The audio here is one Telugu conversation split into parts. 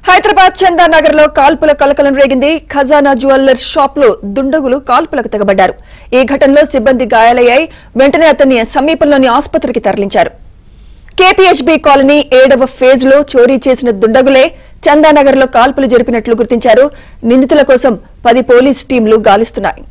హైదరాబాద్ చందానగర్ లో కాల్పుల కలకలం రేగింది. ఖజానా జ్యువెలర్స్ షాప్ లో దుండగులు కాల్పులకు తెగబడ్డారు. ఈ ఘటనలో సిబ్బంది గాయాలయ్యాయి. వెంటనే అతన్ని సమీపంలోని ఆసుపత్రికి తరలించారు. కేపీహెచ్బీ కాలనీ 7వ ఫేజ్ లో చోరీ చేసిన దుండగులే చందానగర్ లో కాల్పులు జరిపినట్లు గుర్తించారు. నిందితుల కోసం 10 పోలీస్ టీంలు గాలిస్తున్నాయి.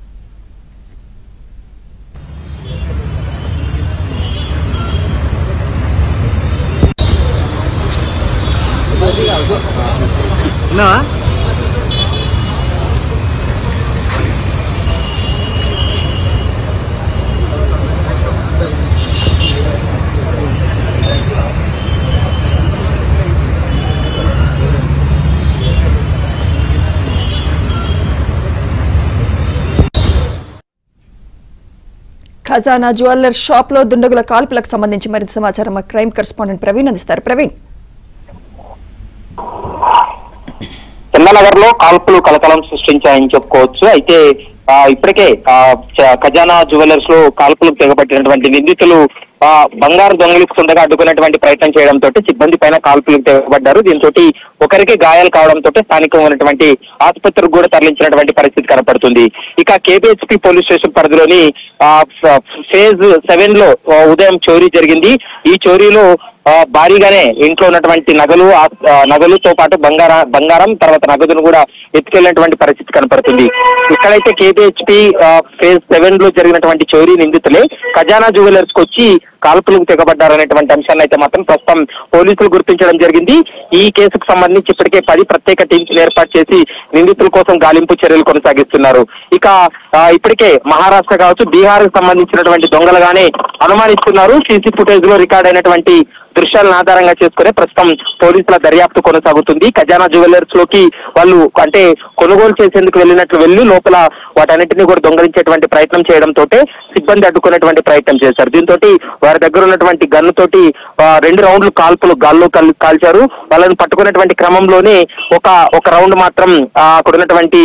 ఖజానా జ్యువెలర్స్ షాప్ లో దుండగుల కాల్పులకు సంబంధించి మరింత సమాచారం మా క్రైమ్ కరెస్పాండెంట్ ప్రవీణ్ అందిస్తారు. ప్రవీణ్, చందానగర్ లో కాల్పులు కలకలం సృష్టించాయని చెప్పుకోవచ్చు. అయితే ఇప్పటికే ఖజానా జ్యువెలర్స్ లో కాల్పులకు తెగబట్టినటువంటి నిందితులు బంగారు దొంగలకు సొంతగా అడ్డుకునేటువంటి ప్రయత్నం చేయడంతో సిబ్బంది పైన కాల్పులకు తెగబడ్డారు. దీంతో ఒకరికి గాయాలు కావడంతో స్థానికంగా ఉన్నటువంటి ఆసుపత్రికి కూడా తరలించినటువంటి పరిస్థితి కనపడుతుంది. ఇక కేపీహెచ్బీ పోలీస్ స్టేషన్ పరిధిలోని ఫేజ్ 7 లో ఉదయం చోరీ జరిగింది. ఈ చోరీలో భారీగానే ఇంట్లో ఉన్నటువంటి నగలుతో పాటు బంగారం తర్వాత నగదును కూడా ఎత్తుకెళ్లినటువంటి పరిస్థితి కనపడుతుంది. ఇక్కడైతే కేపీహెచ్బీ ఫేజ్ 7 లో జరిగినటువంటి చోరీ నిందితులే ఖజానా జ్యువెలర్స్ కు వచ్చి కాల్పులకు తెగబడ్డారనేటువంటి అంశాన్ని అయితే మాత్రం ప్రస్తుతం పోలీసులు గుర్తించడం జరిగింది. ఈ కేసుకు సంబంధించి ఇప్పటికే 10 ప్రత్యేక టీమ్స్ ఏర్పాటు చేసి నిందితుల కోసం గాలింపు చర్యలు కొనసాగిస్తున్నారు. ఇక ఇప్పటికే మహారాష్ట్ర కావచ్చు, బీహార్ కు సంబంధించినటువంటి దొంగలుగానే అనుమానిస్తున్నారు. సీసీ ఫుటేజ్ లో రికార్డ్ అయినటువంటి దృశ్యాలను ఆధారంగా చేసుకునే ప్రస్తుతం పోలీసుల దర్యాప్తు కొనసాగుతుంది. ఖజానా జ్యువెలర్స్ లోకి వాళ్ళు అంటే కొనుగోలు చేసేందుకు వెళ్ళి లోపల వాటన్నింటినీ కూడా దొంగలించేటువంటి ప్రయత్నం చేయడంతో సిబ్బంది అడ్డుకునేటువంటి ప్రయత్నం చేశారు. దీంతో వారి దగ్గర ఉన్నటువంటి గన్ను తోటి 2 రౌండ్లు గాల్లో కాల్చారు. వాళ్ళని పట్టుకున్నటువంటి క్రమంలోనే ఒక రౌండ్ మాత్రం అక్కడ ఉన్నటువంటి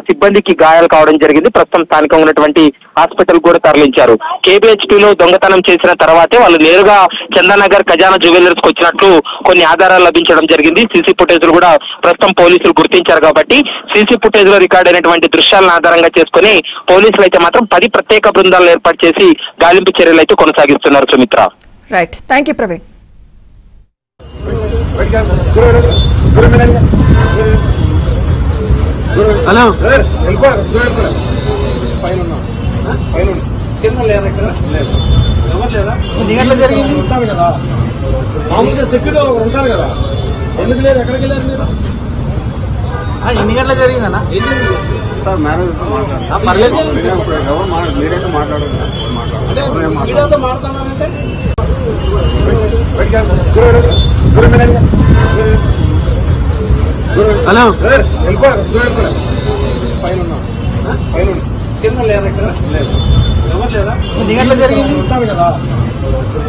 సిబ్బందికి గాయాలు కావడం జరిగింది. ప్రస్తుతం స్థానికంగా ఉన్నటువంటి హాస్పిటల్ కూడా తరలించారు. కేబిహెచ్పీలో దొంగతనం చేసిన తర్వాతే వాళ్ళు నేరుగా చందానగర్ ఖజానా జ్యువెలర్స్ కు వచ్చినట్లు కొన్ని ఆధారాలు లభించడం జరిగింది. సీసీ ఫుటేజ్ కూడా ప్రస్తుతం పోలీసులు గుర్తించారు. కాబట్టి సీసీ ఫుటేజ్ లో రికార్డ్ అయినటువంటి దృశ్యాలను ఆధారంగా చేసుకుని పోలీసులు అయితే మాత్రం 10 ప్రత్యేక బృందాలను ఏర్పాటు చేసి గాలింపు చర్యలు అయితే కొనసాగిస్తున్నారు. Sumitra, right, thank you Praveen. Hello, ఎన్ని గంటలు జరిగింది? కదా మామూలుగా సెక్యూరిటీ ఒకరు ఉంటారు కదా, ఎందుకు లేరు? ఎక్కడికి వెళ్ళారు మీరు? ఎన్ని గంటలు జరిగిందన్నా? సార్ మ్యారేజ్ పర్లేదు, మీరైతే మాట్లాడుతున్నారంటే హలో, ఎన్ని గంటలు జరిగింది? కదా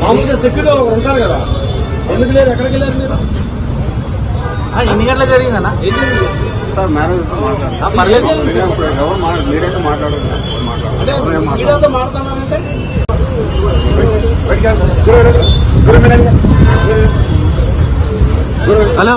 మామూలుగా సెక్యూరిటీ ఒకరు ఉంటారు కదా, ఎందుకు లేరు? ఎక్కడికి వెళ్ళారు మీరు? ఎన్ని గంటలు జరిగిందన్నా? సార్ మ్యారేజ్ పర్లేదు, మీరైతే మాట్లాడుతున్నారంటే హలో.